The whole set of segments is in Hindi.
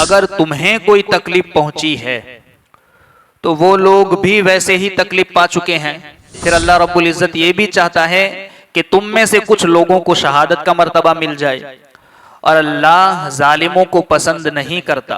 अगर तुम्हें कोई तकलीफ पहुंची है तो वो लोग भी वैसे ही तकलीफ पा चुके हैं। फिर अल्लाह रब्बुल इज्जत ये भी चाहता है कि तुम में से कुछ लोगों को शहादत का मर्तबा मिल जाए। और अल्लाह जालिमों को पसंद नहीं करता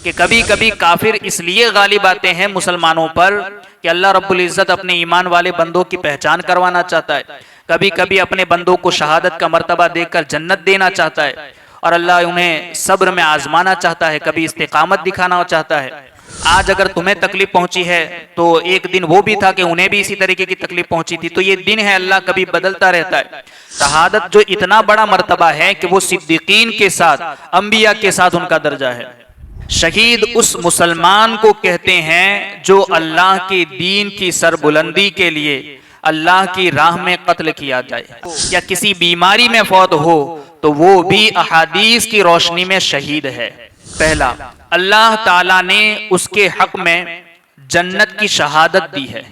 कि कभी कभी काफिर इसलिए गालिब आते हैं मुसलमानों पर कि अल्लाह रब्बुल इज्जत अपने ईमान वाले बंदों की पहचान करवाना चाहता है। कभी कभी अपने बंदों को शहादत का मर्तबा देकर जन्नत देना चाहता है और अल्लाह उन्हें सब्र में आजमाना चाहता है, कभी इस्तिकामत दिखाना चाहता है। आज अगर तुम्हें तकलीफ पहुंची है तो एक दिन वो भी था कि उन्हें भी इसी तरीके की तकलीफ पहुंची थी। तो ये दिन है, अल्लाह कभी बदलता रहता है। शहादत जो इतना बड़ा मर्तबा है कि वो सिद्दीकीन के साथ, अंबिया के साथ उनका दर्जा है। शहीद उस मुसलमान को कहते हैं जो अल्लाह के दीन की सरबुलंदी के लिए अल्लाह की राह में कत्ल किया जाए या किसी बीमारी में फौत हो तो वो भी अहादीस की रोशनी में शहीद है। पहला, अल्लाह ताला ने उसके हक में जन्नत की शहादत दी है।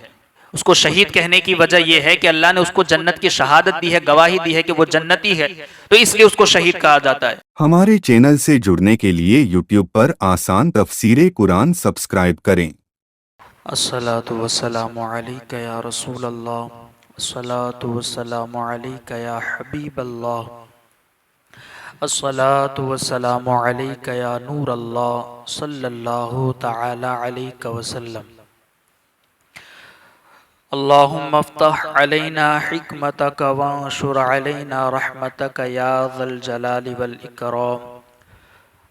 उसको शहीद कहने की वजह यह है कि अल्लाह ने उसको जन्नत की शहादत दी है, गवाही दी है कि वो जन्नती है, तो इसलिए उसको शहीद कहा जाता है। हमारे चैनल से जुड़ने के लिए YouTube पर आसान तफसीरे कुरान सब्सक्राइब करें। अस्सलातु वस्सलामु अलैका या रसूल अल्लाह, अस्सलातु वस्सलामु अलैका या हबीब अल्लाह, अस्सलातु वस्सलामु अलैका या नूर अल्लाह सल्लल्लाहु तआला अलैका वसल्लम। अल्लाहुम्मा अफ्तह अलैना हिकमतक वंशुर अलैना रहमतक या ज़ल जलाली वल इकराम।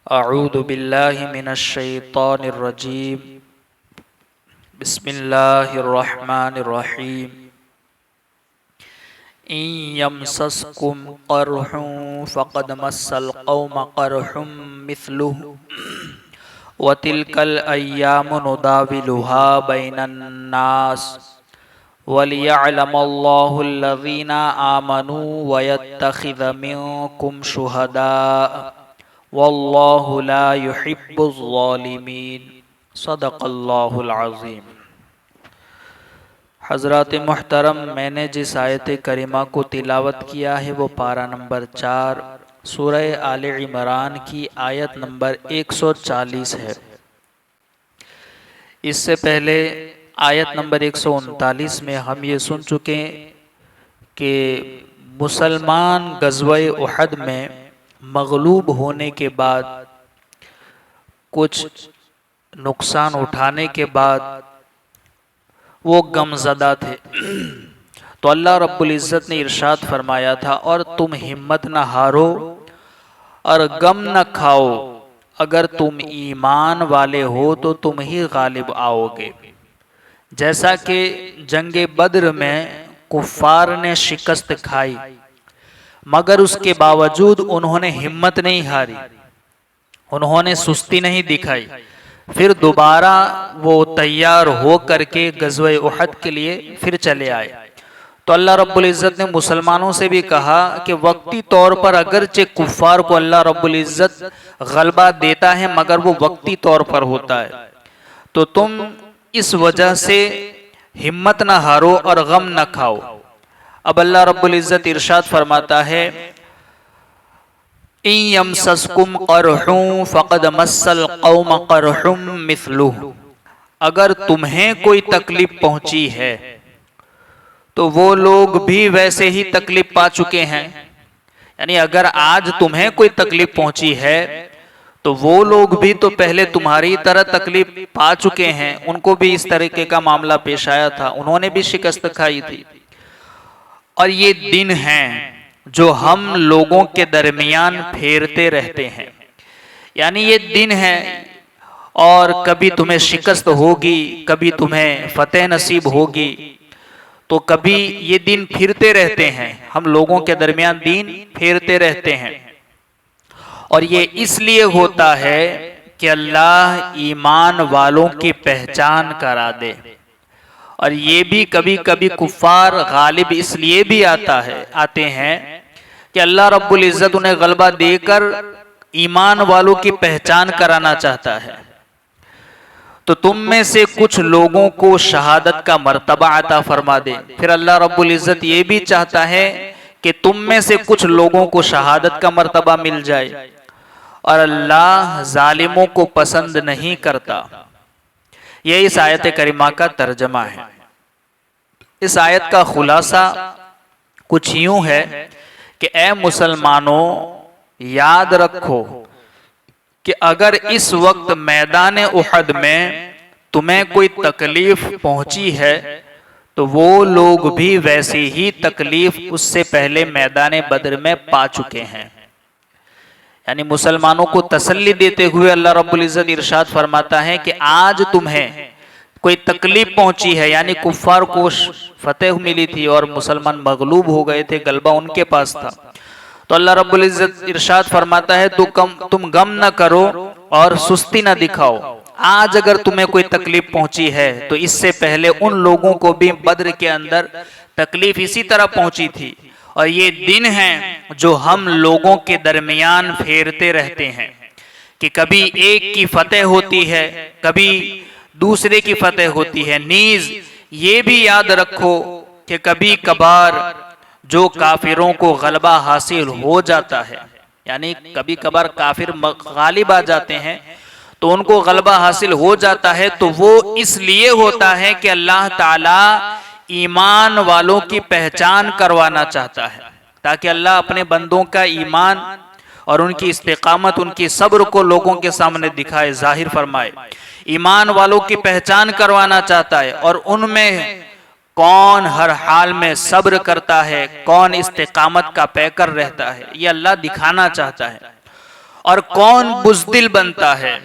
अऊज़ु बिल्लाहि मिनश शैतानिर रजीम। बिस्मिल्लाहिर रहमानिर रहीम। इन यमसस्कुम क़रहुन फ़क़द मस्सल क़ौम क़रहुम मिस्लुहु व तिल्कल अय्यामु नुदाविलुहा बैनन नास वलियअलमल्लाहु अल्लज़ीना आमनू व यत्तखिज़ मिनकुम शुहदा वल्लाहु ला युहिब्बुज़ ज़ालिमीन। सदक़ल्लाहुल अज़ीम। हज़रात मुहतरम, मैंने जिस आयत करीमा को तिलावत किया है वो पारा नंबर 4 सूरह आले इमरान की आयत नंबर 140 है। इससे पहले आयत नंबर 139 में हम ये सुन चुके कि मुसलमान गज़वे उहद में मग़लूब होने के बाद, कुछ नुकसान उठाने के बाद वो गमज़दा थे। तो अल्लाह रब्बुल इज़्ज़त ने इरशाद फरमाया था, और तुम हिम्मत न हारो और गम न खाओ, अगर तुम ईमान वाले हो तो तुम ही गालिब आओगे। जैसा कि जंगे बद्र में कुफ़ार ने शिकस्त खाई, मगर उसके बावजूद उन्होंने हिम्मत नहीं हारी, उन्होंने सुस्ती नहीं दिखाई। फिर दोबारा वो तैयार हो करके गज़वे उहद के लिए फिर चले आए। तो अल्लाह रब्बुल इज़्ज़त ने मुसलमानों से भी कहा कि वक्ती तौर पर अगरचे कुफ़ार को अल्लाह रब्बुल इज़्ज़त गलबा देता है, मगर वो वक्ती तौर पर होता है। तो तुम इस वजह से हिम्मत न हारो और गम न खाओ। अब अल्लाह रब्बुल इज़्ज़त इरशाद फरमाता है, इन यमसस्कुम क़रहुन फ़क़द मस्सल क़ौम क़रहुम मिस्लुहु। अगर तुम्हें कोई तकलीफ पहुंची है तो वो लोग भी वैसे ही तकलीफ पा चुके हैं। यानी अगर आज तुम्हें कोई तकलीफ पहुंची है तो वो लोग भी तो पहले तुम्हारी तरह तकलीफ पा चुके हैं, उनको भी इस तरीके का मामला पेश आया था, उन्होंने भी शिकस्त खाई थी। और ये दिन हैं जो हम लोगों के दरमियान फेरते रहते हैं। यानी ये दिन है और कभी तुम्हें शिकस्त होगी, कभी तुम्हें फतेह नसीब होगी, तो कभी ये दिन फिरते रहते हैं। हम लोगों के दरमियान दिन फेरते रहते हैं, और ये इसलिए होता है कि अल्लाह ईमान वालों की पहचान करा दे। और ये भी कभी कभी कुफ़ार गालिब इसलिए भी आते हैं कि अल्लाह रब्बुल इज़्ज़त उन्हें गलबा देकर ईमान वालों की पहचान कराना चाहता है। तो तुम में से कुछ लोगों को शहादत का मर्तबा अता फरमा दे। फिर अल्लाह रब्बुल इज़्ज़त ये भी चाहता है कि तुम में से कुछ लोगों को शहादत का मर्तबा मिल जाए। और अल्लाह जालिमों को पसंद नहीं करता। यह इस आयत करीमा का तर्जमा है। इस आयत का खुलासा कुछ यूं है कि ए मुसलमानों, याद रखो कि अगर इस वक्त मैदान उहद में तुम्हें कोई तकलीफ पहुंची है तो वो लोग भी वैसी ही तकलीफ उससे पहले मैदान बद्र में पा चुके हैं। यानी मुसलमानों को तसल्ली देते हुए अल्लाह रब्बुल इज्जत इरशाद फरमाता है कि आज तुम्हें कोई तकलीफ पहुंची है, यानी कुफ्फार को फतेह मिली थी और मुसलमान मगलूब हो गए थे, गलबा उनके पास था, तो अल्लाह रब्बुल इज्जत इरशाद फरमाता है तुम गम न करो और सुस्ती न दिखाओ। आज अगर तुम्हें कोई तकलीफ पहुंची है तो इससे पहले उन लोगों को भी बद्र के अंदर तकलीफ इसी तरह पहुंची थी। और ये दिन है जो हम लोगों के दरमियान फेरते रहते हैं कि कभी एक की फतेह होती है, कभी दूसरे की फतेह होती है। नीज ये भी याद रखो कि कभी कभार जो काफिरों को गलबा हासिल हो जाता है, यानी कभी कभार काफिर गालिब आ जाते हैं तो उनको गलबा हासिल हो जाता है, तो वो इसलिए होता है कि अल्लाह ताला ईमान वालों की पहचान करवाना चाहता है, ताकि अल्लाह अपने बंदों का ईमान और उनकी इस्तिकामत, उनकी सब्र को लोगों के सामने दिखाए, जाहिर फरमाए। ईमान वालों की पहचान करवाना चाहता है और उनमें कौन हर हाल में सब्र करता है, कौन इस्तिकामत का पैकर रहता है, ये अल्लाह दिखाना चाहता है। और कौन बुज़दिल बनता है।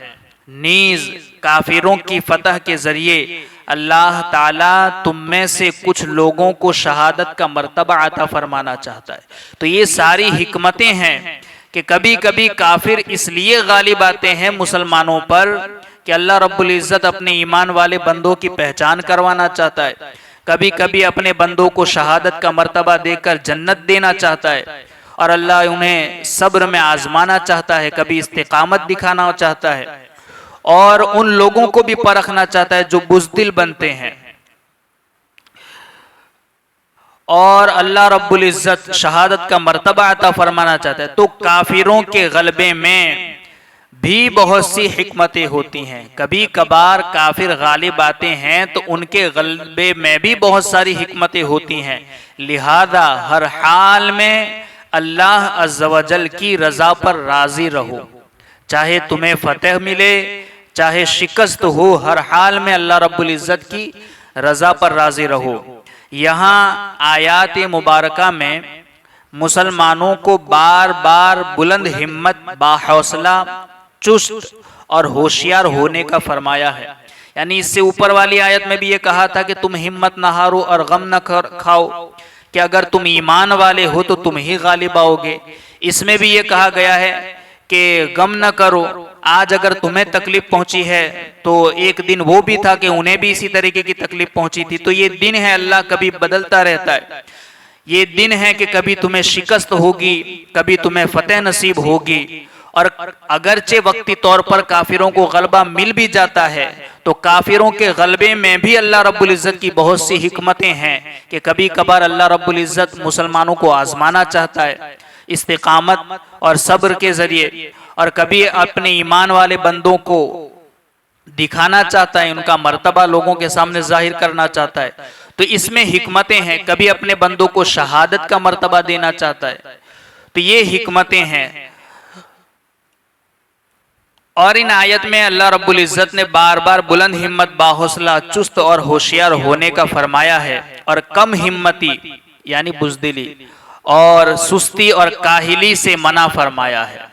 नीज काफिरों की फतह के जरिए अल्लाह ताला तुम में से कुछ लोगों को शहादत का मर्तबा अता फरमाना चाहता है। तो ये सारी हिकमतें हैं कि कभी कभी काफिर इसलिए गालिब आते हैं मुसलमानों पर कि अल्लाह रब्बुल इज्जत अपने ईमान वाले बंदों की पहचान करवाना चाहता है, कभी कभी अपने बंदों को शहादत का मर्तबा देकर जन्नत देना चाहता है, और अल्लाह उन्हें सब्र में आजमाना चाहता है, कभी इस्तिकामत दिखाना चाहता है, और उन लोगों को भी परखना चाहता है जो बुज़दिल बनते हैं। और अल्लाह रब्बुल इज्जत शहादत का मर्तबा अता फरमाना चाहता है। तो काफिरों के गलबे में भी बहुत सी हिकमतें होती हैं। कभी कभार काफिर गालिब आते हैं तो उनके गलबे में भी बहुत सारी हिकमतें होती हैं। लिहाजा हर हाल में अल्लाह अज़्ज़ व जल की रजा पर राजी रहो, चाहे तुम्हें फतेह मिले चाहे शिकस्त हो, हर हाल में अल्लाह रब्बुल इज्जत की रजा पर राजी रहो। यहाँ आयात मुबारका में मुसलमानों को बार बार बुलंद हिम्मत, बाहौसला, चुस्त और होशियार होने का फरमाया है। यानी इससे ऊपर वाली आयत में भी ये कहा था कि तुम हिम्मत न हारो और गम न खाओ, कि अगर तुम ईमान वाले हो तो तुम ही गालिब आओगे। इसमें भी ये कहा गया है कि गम न करो, आज अगर तुम्हें तकलीफ पहुंची है तो एक दिन वो भी था कि उन्हें भी इसी तरीके की तकलीफ पहुंची थी। तो ये दिन है, अल्लाह कभी बदलता रहता है। ये दिन है कि कभी तुम्हें शिकस्त होगी, कभी तुम्हें फतेह नसीब होगी। और अगरचे वक्ती तौर पर काफिरों को गलबा मिल भी जाता है तो काफिरों के गलबे में भी अल्लाह रब्बुल इज्जत की बहुत सी हिकमतें हैं कि कभी कभार अल्लाह रब्बुल इज्जत मुसलमानों को आजमाना चाहता है इस्तिकामत और सब्र के जरिए, और कभी अपने ईमान वाले बंदों को दिखाना चाहता है, उनका मर्तबा लोगों के सामने जाहिर करना चाहता है। तो इसमें हिकमतें हैं। कभी अपने बंदों को शहादत का मर्तबा देना चाहता है। तो ये हिकमतें हैं। और इन आयत में अल्लाह रब्बुल इज्जत ने बार बार बुलंद हिम्मत, बाहौसला, चुस्त और होशियार होने का फरमाया है, और कम हिम्मती यानी बुज़दिली और सुस्ती और काहिली से मना फरमाया है।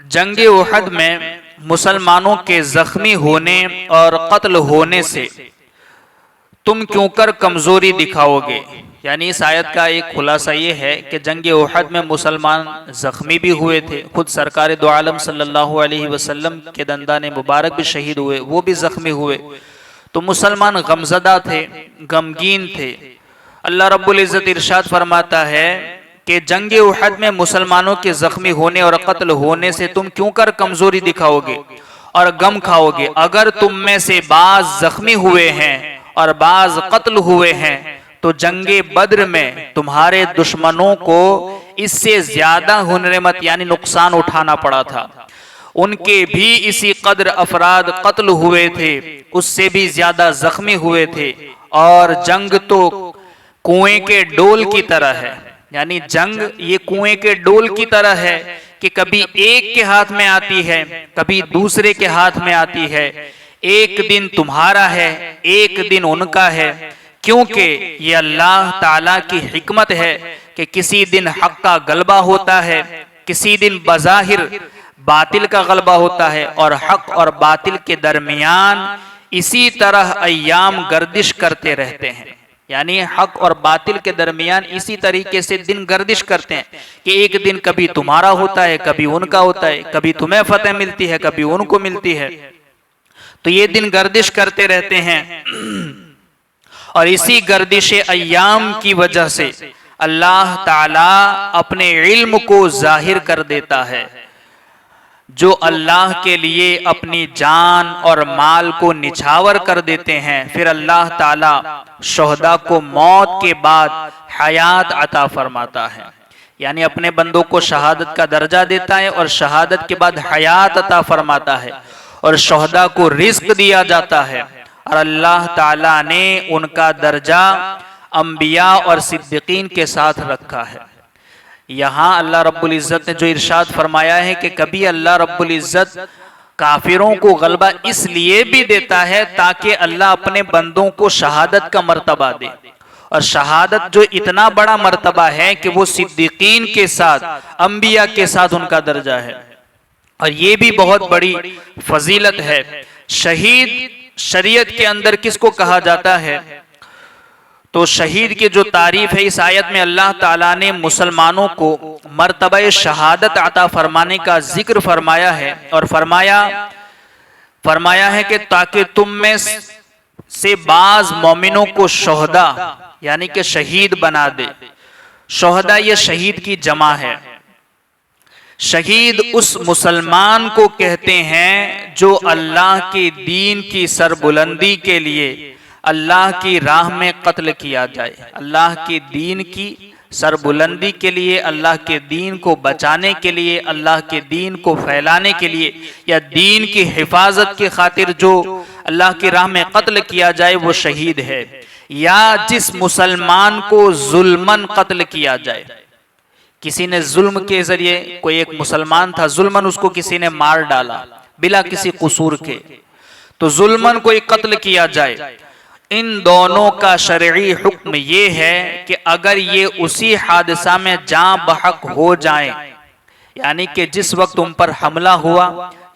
जंग उहद में मुसलमानों के जख्मी होने और कत्ल होने से तुम क्यों कर कमजोरी दिखाओगे। यानी इस आयत का एक खुलासा ये है कि जंग उहद में मुसलमान जख्मी भी हुए थे। खुद सरकार दो आलम सल्लल्लाहु अलैहि वसल्लम के दंदाने मुबारक भी शहीद हुए, वो भी जख्मी हुए। तो मुसलमान गमजदा थे, गमगीन थे। अल्लाह रब्बुल इज्जत इरशाद फरमाता है कि जंग उहद में मुसलमानों के जख्मी होने और कत्ल होने से तुम क्यों कर कमजोरी दिखाओगे और गम खाओगे। अगर तुम में से बाज जख्मी हुए हैं और बाज कत्ल हुए हैं तो जंगे बद्र में तुम्हारे दुश्मनों को इससे ज्यादा हुनरमत यानी नुकसान उठाना पड़ा था। उनके भी इसी कदर अफराद कत्ल हुए थे, उससे भी ज्यादा जख्मी हुए थे। और जंग तो कुएं के डोल की तरह है, यानी जंग ये कुएं के डोल की तरह है कि कभी एक के हाथ में आती है, कभी दूसरे के हाथ में आती है। एक दिन तुम्हारा है, एक दिन उनका है, क्योंकि ये अल्लाह ताला की हिकमत है कि किसी दिन हक का गलबा होता है, किसी दिन बज़ाहिर बातिल का गलबा होता है, और हक और बातिल के दरमियान इसी तरह अय्याम गर्दिश करते रहते हैं। यानी हक और बातिल के दरमियान इसी तरीके से दिन गर्दिश करते हैं कि एक दिन कभी तुम्हारा होता है, कभी उनका होता है, कभी तुम्हें फतेह मिलती है, कभी उनको मिलती है। तो ये दिन गर्दिश करते रहते हैं। और इसी गर्दिश अय्याम की वजह से अल्लाह ताला अपने इल्म को जाहिर कर देता है। जो अल्लाह के लिए अपनी जान और माल को निछावर कर देते हैं, फिर अल्लाह ताला शोहदा को मौत के बाद हयात अता फरमाता है, यानी अपने बंदों को शहादत का दर्जा देता है और शहादत के बाद हयात अता फरमाता है, और शोहदा को रिस्क दिया जाता है। और अल्लाह ताला ने उनका दर्जा अंबिया और सिद्दीकीन के साथ रखा है। यहाँ अल्लाह रब्बुल इज़्ज़त ने जो इरशाद फरमाया है कि कभी अल्लाह रब्बुल इज़्ज़त काफिरों को गलबा इसलिए भी देता है ताकि अल्लाह अपने बंदों को शहादत का मर्तबा दे। और शहादत जो इतना बड़ा मर्तबा है कि वो सिद्दीकीन के साथ, अंबिया के साथ उनका दर्जा है, और ये भी बहुत बड़ी फजीलत है। शहीद शरीयत के अंदर किसको कहा जाता है? तो शहीद की जो तारीफ है इस आयत में अल्लाह ताला ने मुसलमानों को मर्तबा शहादत अता फरमाने का जिक्र फरमाया है, और फरमाया है कि ताकि तुम में से बाज मोमिनों को शोहदा यानी कि शहीद बना दे। शोहदा ये शहीद की जमा है। शहीद उस मुसलमान को कहते हैं जो अल्लाह के दीन की सरबुलंदी के लिए अल्लाह की राह में कत्ल किया जाए। अल्लाह के दीन की सरबुलंदी के लिए, अल्लाह के दीन को बचाने के लिए, अल्लाह के दीन को फैलाने के लिए, या दीन की हिफाजत की खातिर जो अल्लाह की राह में कत्ल किया जाए वो शहीद है। या जिस मुसलमान को जुल्मन कत्ल किया जाए, किसी ने जुल्म के जरिए, कोई एक मुसलमान था, जुल्मन उसको किसी ने मार डाला बिला किसी कसूर के, तो जुल्मन कोई कत्ल किया जाए। इन दोनों का शरई हुक्म ये है कि अगर ये उसी हादसा में जाँ बहक हो जाएं, यानी कि जिस वक्त उन पर हमला हुआ,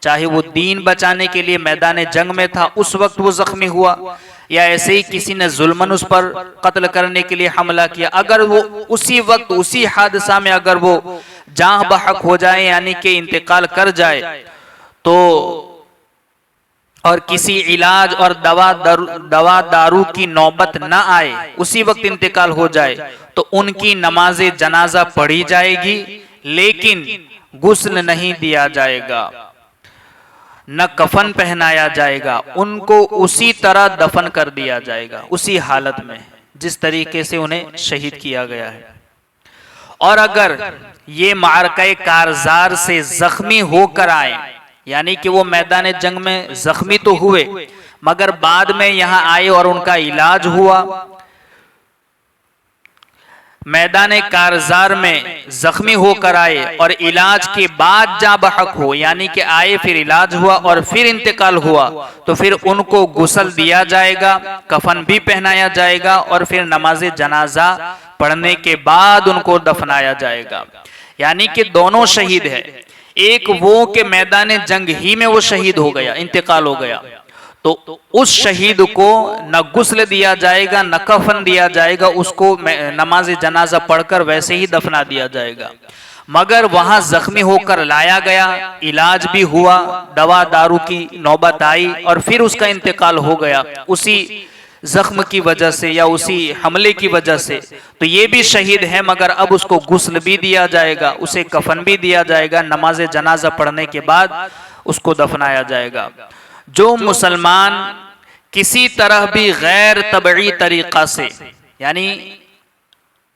चाहे वो दीन बचाने के लिए मैदान जंग में था उस वक्त वो जख्मी हुआ, या ऐसे ही किसी ने जुल्मन उस पर कत्ल करने के लिए हमला किया, अगर वो उसी वक्त उसी हादसा में अगर वो जाँ बहक हो जाए यानी कि इंतकाल कर जाए, तो और किसी इलाज और दवा दारू की नौबत न आए, उसी वक्त इंतकाल हो जाए, तो उनकी नमाज जनाजा पढ़ी जाएगी, लेकिन गुस्ल नहीं दिया जाएगा, न कफन पहनाया जाएगा, उनको उसी तरह दफन कर दिया जाएगा, उसी हालत में जिस तरीके से उन्हें शहीद किया गया है। और अगर ये मारका कारजार से जख्मी होकर आए, यानी कि वो मैदान जंग में जख्मी तो हुए मगर बाद में यहाँ आए और उनका इलाज हुआ, मैदान कारजार में जख्मी होकर आए और इलाज के बाद जा बहक हो, यानी कि आए फिर इलाज हुआ और फिर इंतकाल हुआ, तो फिर उनको गुस्ल दिया जाएगा, कफन भी पहनाया जाएगा, और फिर नमाज जनाजा पढ़ने के बाद उनको दफनाया जाएगा। यानी कि दोनों शहीद है। एक वो के मैदान जंग ही में वो शहीद हो गया, इंतकाल हो गया, तो उस शहीद को न गुस्ल दिया जाएगा न कफन दिया जाएगा, उसको नमाज जनाजा पढ़कर वैसे ही दफना दिया जाएगा। मगर वहां जख्मी होकर लाया गया, इलाज भी हुआ, दवा दारू की नौबत आई और फिर उसका इंतकाल हो गया उसी जख्म की वजह से या उसी हमले की वजह से, तो ये भी शहीद है, मगर अब उसको गुस्ल भी दिया जाएगा, उसे कफन भी दिया जाएगा, नमाज जनाजा पढ़ने के बाद उसको दफनाया जाएगा। जो मुसलमान किसी तरह भी गैर तबई तरीका से, यानी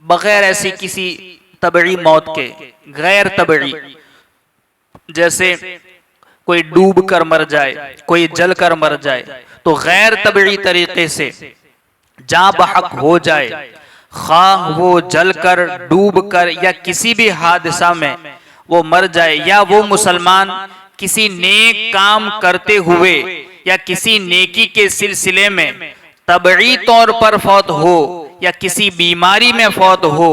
बगैर ऐसी किसी तबई मौत के, गैर तबई, जैसे कोई डूब कर मर जाए, कोई जल कर मर जाए, तो गैर तबई तरीके से जाँ बहक हो जाए, खाह वो जल कर, डूब कर या किसी भी हादसा में वो मर जाए, या वो मुसलमान किसी नेक काम करते हुए या किसी नेकी के सिलसिले में तबई तौर पर फौत हो या किसी बीमारी में फौत हो,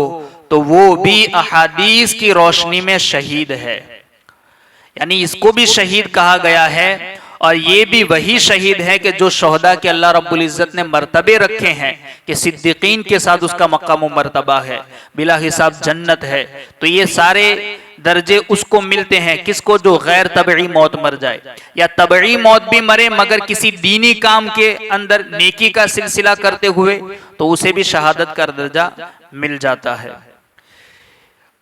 तो वो भी अहादीस की रोशनी में शहीद है। यानी इसको भी शहीद कहा गया है। और ये भी वही शहीद है कि जो शोहदा के अल्लाह रब्बुल इज़्ज़त ने मर्तबे रखे हैं कि सिद्दीकीन के साथ उसका मकाम मर्तबा है, बिला हिसाब जन्नत है। तो ये सारे दर्जे उसको मिलते हैं, किसको? जो गैर तबई मौत मर जाए, या तबई मौत भी मरे मगर किसी दीनी काम के अंदर नेकी का सिलसिला करते हुए, तो उसे भी शहादत का दर्जा मिल जाता है।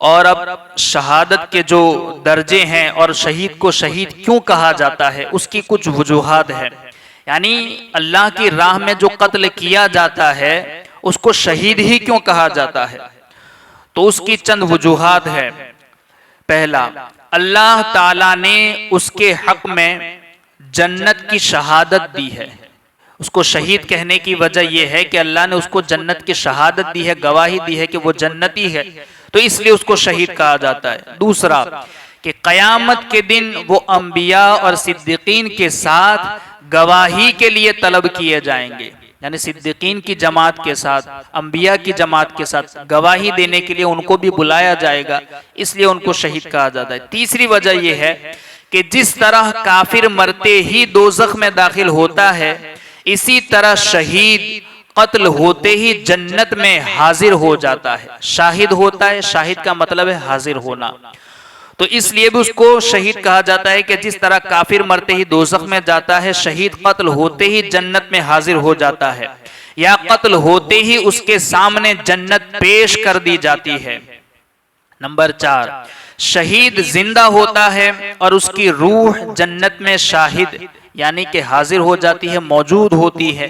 और अब शहादत के जो दर्जे हैं और शहीद को शहीद क्यों कहा जाता है, उसकी कुछ वजूहात है। यानी अल्लाह की राह में जो कत्ल किया जाता है उसको शहीद ही क्यों कहा जाता है, तो उसकी चंद वजूहात है। पहला, अल्लाह ताला ने उसके हक में जन्नत की शहादत दी है। उसको शहीद कहने की वजह यह है कि अल्लाह ने उसको जन्नत की शहादत दी है, गवाही दी है कि वो जन्नती है, तो इसलिए उसको शहीद कहा जाता है। दूसरा, कि कयामत के दिन वो अंबिया और सिद्दीकीन के साथ गवाही के लिए तलब किए जाएंगे। यानी सिद्दीकीन की जमात के साथ, अंबिया की जमात के साथ गवाही देने के लिए उनको भी बुलाया जाएगा, इसलिए उनको शहीद कहा जाता है। तीसरी वजह यह है कि जिस तरह काफिर मरते ही दोज़ख में दाखिल होता है, इसी तरह शहीद कत्ल होते ही जन्नत में हाजिर हो जाता है, शाहिद होता है। शाहिद का मतलब है हाजिर होना, तो इसलिए भी उसको शहीद कहा जाता है कि जिस तरह काफिर मरते ही दोज़ख में जाता है, शहीद कत्ल होते ही जन्नत में हाजिर हो जाता है, या कत्ल होते ही उसके सामने जन्नत पेश कर दी जाती है। नंबर 4, शहीद जिंदा होता है और उसकी रूह जन्नत में शाहिद यानी कि हाजिर हो जाती है, मौजूद होती है,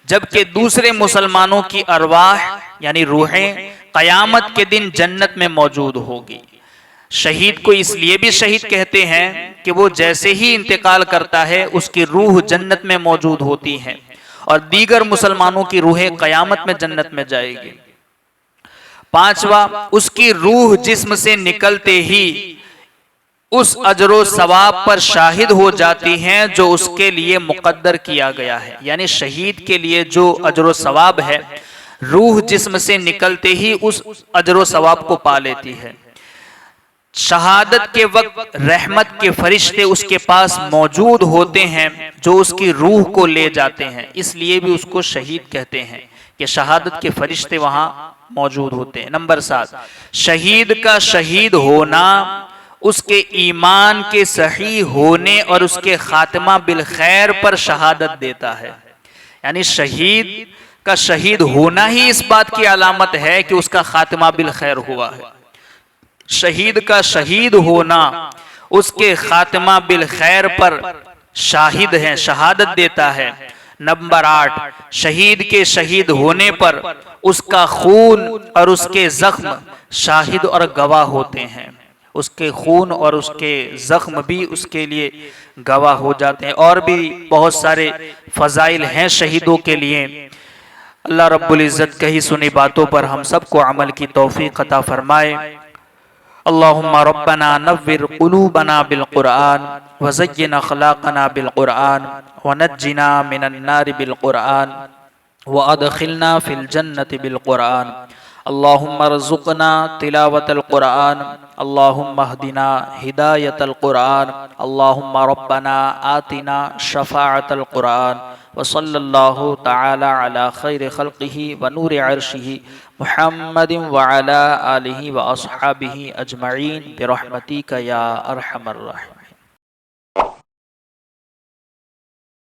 जबकि दूसरे मुसलमानों की अरवाह यानी रूहें कयामत के दिन जन्नत में मौजूद होगी। शहीद को इसलिए भी शहीद कहते हैं कि वो जैसे ही इंतकाल करता है उसकी रूह जन्नत में मौजूद होती है और दीगर मुसलमानों की रूहें कयामत में जन्नत में जाएगी। 5वां, उसकी रूह जिस्म से निकलते ही उस अजरो सवाब पर शाहिद हो जाती हैं जो उसके लिए मुकद्दर किया गया है। यानी शहीद के लिए जो अजरो सवाब है, रूह जिस्म से निकलते ही उस अजरो सवाब को पा लेती है। शहादत के वक्त रहमत के फरिश्ते उसके पास मौजूद होते हैं जो उसकी रूह को ले जाते हैं, इसलिए भी उसको शहीद कहते हैं कि शहादत के फरिश्ते वहां मौजूद होते हैं। नंबर 7, शहीद का शहीद होना उसके ईमान के सही होने और उसके खात्मा बिल खैर पर शहादत देता है। यानी शहीद का शहीद होना ही इस बात की अलामत है कि उसका खात्मा बिल खैर हुआ है। शहीद का शहीद होना उसके खात्मा बिल खैर पर शाहिद है, शहादत देता है। नंबर 8, शहीद के शहीद होने पर उसका खून और उसके जख्म शाहिद और गवाह होते हैं। उसके खून और उसके जख्म भी उसके लिए गवाह हो जाते हैं। और भी बहुत सारे फजाइल हैं शहीदों के लिए। अल्लाह रब्बुल इज़्ज़त कही सुनी बातों पर हम सबको अमल की तौफीक अता फरमाए। अल्लाहुम्मा रब्बना नव्विर क़ुलूबना बिल क़ुरआन व ज़य्यिन अख़लाक़ना बिल क़ुरआन व नज्जिना मिनन नारि बिल क़ुरआन व अदखिलना फिल जन्नति बिल क़ुरआन। अल्लाहुम्मा रज़ुक़ना तिलावतल क़ुरआन, अल्लाहुम्मा हदिना हिदायतल क़ुरआन, अल्लाहुम्मा रब्बना आतिना शफ़ाअतल क़ुरआन व सल्लल्लाहु तआला अला खैरि ख़ल्क़िही व नूरि अर्शिही मुहम्मदिन व अला आलिही व अस्हाबिही अजमईन बिरहमतिका या अरहमर राहिमीन।